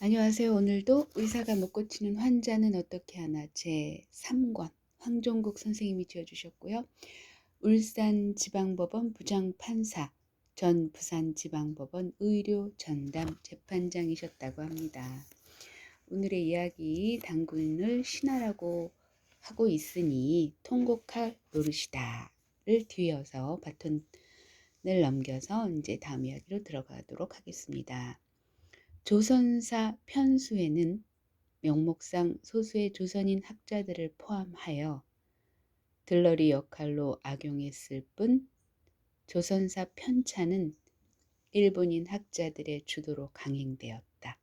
안녕하세요. 오늘도 의사가 못 고치는 환자는 어떻게 하나 제3권 황종국 선생님이 지어주셨고요. 울산지방법원 부장판사, 전 부산지방법원 의료전담 재판장이셨다고 합니다. 오늘의 이야기, 당군을 신하라고 하고 있으니 통곡할 노릇이다를 뒤이어서 바톤을 넘겨서 이제 다음 이야기로 들어가도록 하겠습니다. 조선사 편수에는 명목상 소수의 조선인 학자들을 포함하여 들러리 역할로 악용했을 뿐 조선사 편차는 일본인 학자들의 주도로 강행되었다.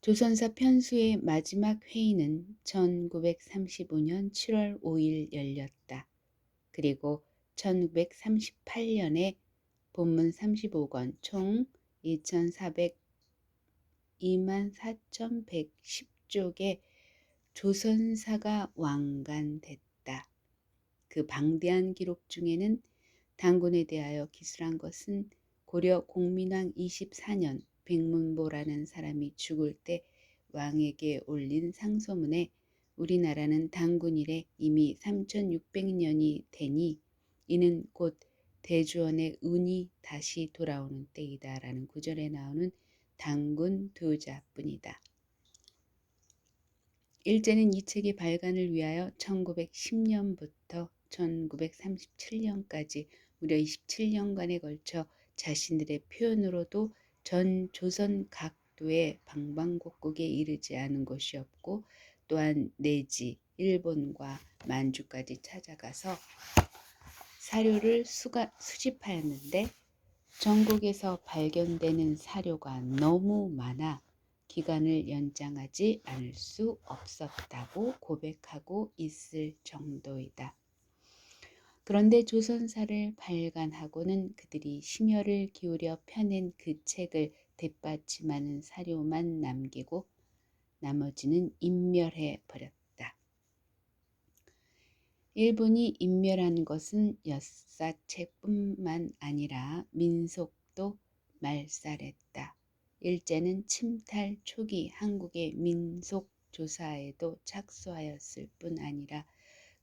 조선사 편수의 마지막 회의는 1935년 7월 5일 열렸다. 그리고 1938년에 본문 35권 총 24,110쪽의 조선사가 완간됐다. 그 방대한 기록 중에는 당군에 대하여 기술한 것은 고려 공민왕 24년 백문보라는 사람이 죽을 때 왕에게 올린 상소문에 우리나라는 당군 이래 이미 3600년이 되니 이는 곧 대주원의 운이 다시 돌아오는 때이다라는 구절에 나오는 당군 두 자뿐이다. 일제는 이 책의 발간을 위하여 1910년부터 1937년까지 무려 27년간에 걸쳐 자신들의 표현으로도 전 조선 각도의 방방곡곡에 이르지 않은 곳이 없고 또한 내지 일본과 만주까지 찾아가서 사료를 수집하였는데 전국에서 발견되는 사료가 너무 많아 기간을 연장하지 않을 수 없었다고 고백하고 있을 정도이다. 그런데 조선사를 발간하고는 그들이 심혈을 기울여 펴낸 그 책을 뒷받침하는 사료만 남기고 나머지는 인멸해 버렸다. 일본이 인멸한 것은 역사책뿐만 아니라 민속도 말살했다. 일제는 침탈 초기 한국의 민속 조사에도 착수하였을 뿐 아니라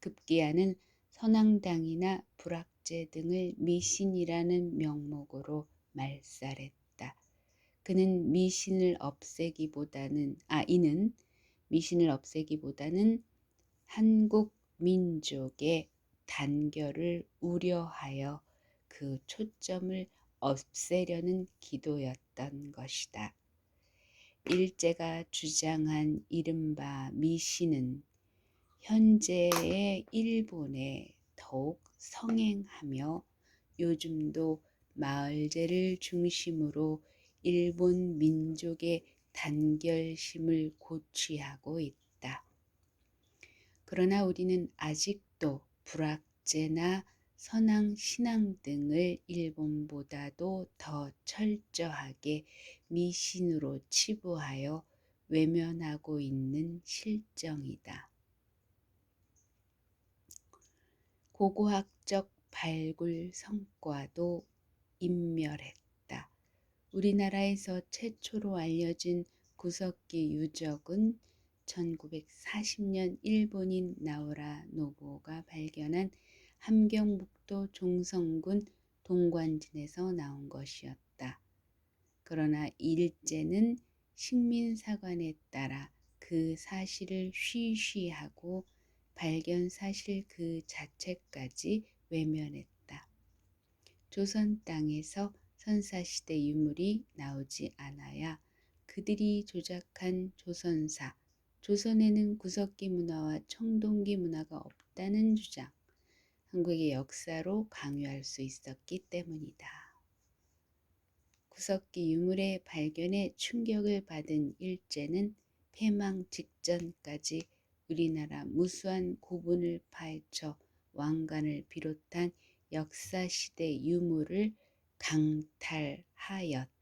급기야는 선앙당이나 불학제 등을 미신이라는 명목으로 말살했다. 이는 미신을 없애기보다는 한국 민족의 단결을 우려하여 그 초점을 없애려는 기도였던 것이다. 일제가 주장한 이른바 미신은 현재의 일본에 더욱 성행하며 요즘도 마을제를 중심으로 일본 민족의 단결심을 고취하고 있다. 그러나 우리는 아직도 불학제나 선왕신앙 등을 일본보다도 더 철저하게 미신으로 치부하여 외면하고 있는 실정이다. 고고학적 발굴 성과도 인멸했다. 우리나라에서 최초로 알려진 구석기 유적은 1940년 일본인 나우라 노부가 발견한 함경북도 종성군 동관진에서 나온 것이었다. 그러나 일제는 식민사관에 따라 그 사실을 쉬쉬하고 발견 사실 그 자체까지 외면했다. 조선 땅에서 선사시대 유물이 나오지 않아야 그들이 조작한 조선사, 조선에는 구석기 문화와 청동기 문화가 없다는 주장, 한국의 역사로 강요할 수 있었기 때문이다. 구석기 유물의 발견에 충격을 받은 일제는 폐망 직전까지 우리나라 무수한 고분을 파헤쳐 왕관을 비롯한 역사시대 유물을 강탈하였다.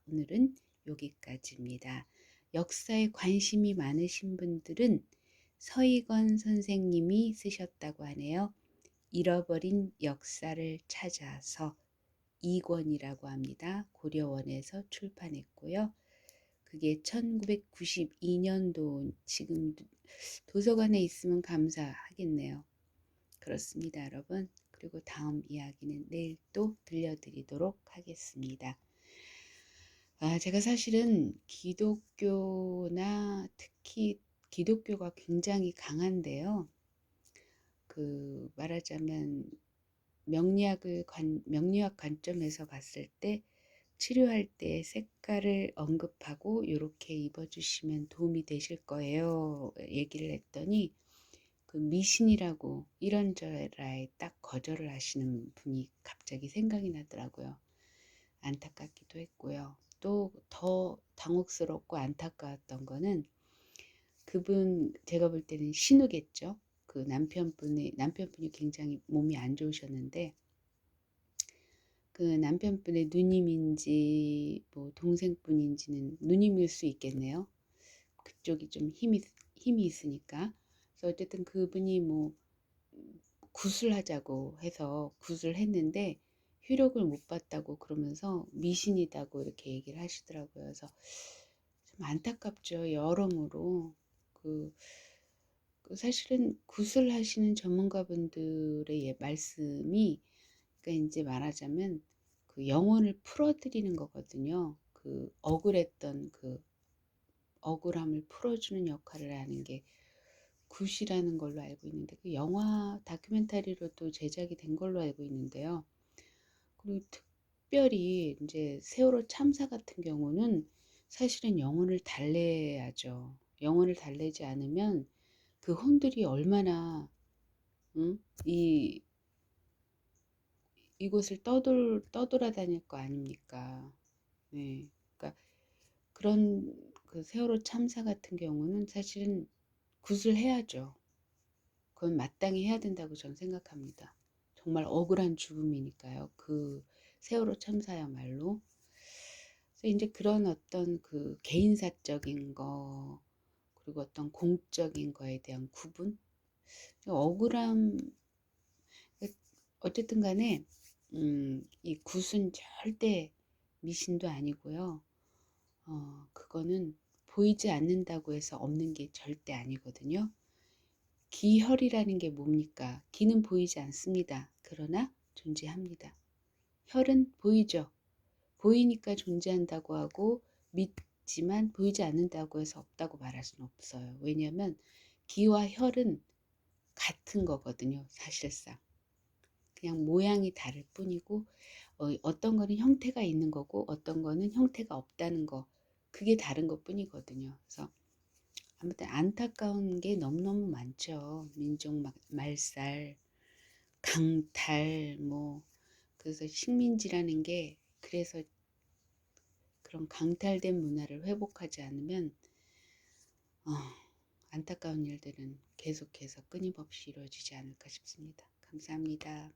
오늘은 여기까지입니다. 역사에 관심이 많으신 분들은 서희건 선생님이 쓰셨다고 하네요. 잃어버린 역사를 찾아서 2권이라고 합니다. 고려원에서 출판했고요. 그게 1992년도 지금 도서관에 있으면 감사하겠네요. 그렇습니다, 여러분. 그리고 다음 이야기는 내일 또 들려드리도록 하겠습니다. 제가 사실은 기독교나 특히 기독교가 굉장히 강한데요. 말하자면 명리학 관점에서 봤을 때 치료할 때 색깔을 언급하고 이렇게 입어주시면 도움이 되실 거예요. 얘기를 했더니 미신이라고 이런저런에 딱 거절을 하시는 분이 갑자기 생각이 나더라고요. 안타깝기도 했고요. 또 더 당혹스럽고 안타까웠던 거는 그분 제가 볼 때는 신우겠죠. 남편분이 굉장히 몸이 안 좋으셨는데 남편분의 누님인지 뭐 동생분인지는 누님일 수 있겠네요. 그쪽이 좀 힘이 있으니까. 그래서 어쨌든 그분이 뭐 굿을 해서 굿을 했는데 효력을 못 봤다고 그러면서 미신이다고 이렇게 얘기를 하시더라고요. 그래서 좀 안타깝죠. 여러모로 사실은 굿을 하시는 전문가분들의 말씀이 그러니까 이제 말하자면 영혼을 풀어드리는 거거든요. 억울했던 억울함을 풀어주는 역할을 하는 게 굿이라는 걸로 알고 있는데 영화 다큐멘터리로도 제작이 된 걸로 알고 있는데요. 그리고 특별히 이제 세월호 참사 같은 경우는 사실은 영혼을 달래야죠. 영혼을 달래지 않으면 그 혼들이 얼마나 응? 이곳을 떠돌아다닐 거 아닙니까? 네. 그러니까 그런 세월호 참사 같은 경우는 사실은 굿을 해야죠. 그건 마땅히 해야 된다고 저는 생각합니다. 정말 억울한 죽음이니까요. 세월호 참사야말로. 그래서 이제 그런 어떤 개인사적인 거 그리고 어떤 공적인 거에 대한 구분, 억울함 어쨌든 간에 이 굿은 절대 미신도 아니고요. 그거는 보이지 않는다고 해서 없는 게 절대 아니거든요. 기혈이라는 게 뭡니까? 기는 보이지 않습니다. 그러나 존재합니다. 혈은 보이죠. 보이니까 존재한다고 하고 믿지만 보이지 않는다고 해서 없다고 말할 수는 없어요. 왜냐하면 기와 혈은 같은 거거든요. 사실상. 그냥 모양이 다를 뿐이고 어떤 거는 형태가 있는 거고 어떤 거는 형태가 없다는 거. 그게 다른 것 뿐이거든요. 그래서 아무튼 안타까운 게 너무너무 많죠. 민족 말살, 강탈, 그래서 식민지라는 게 그래서 그런 강탈된 문화를 회복하지 않으면 어, 안타까운 일들은 계속해서 끊임없이 이루어지지 않을까 싶습니다. 감사합니다.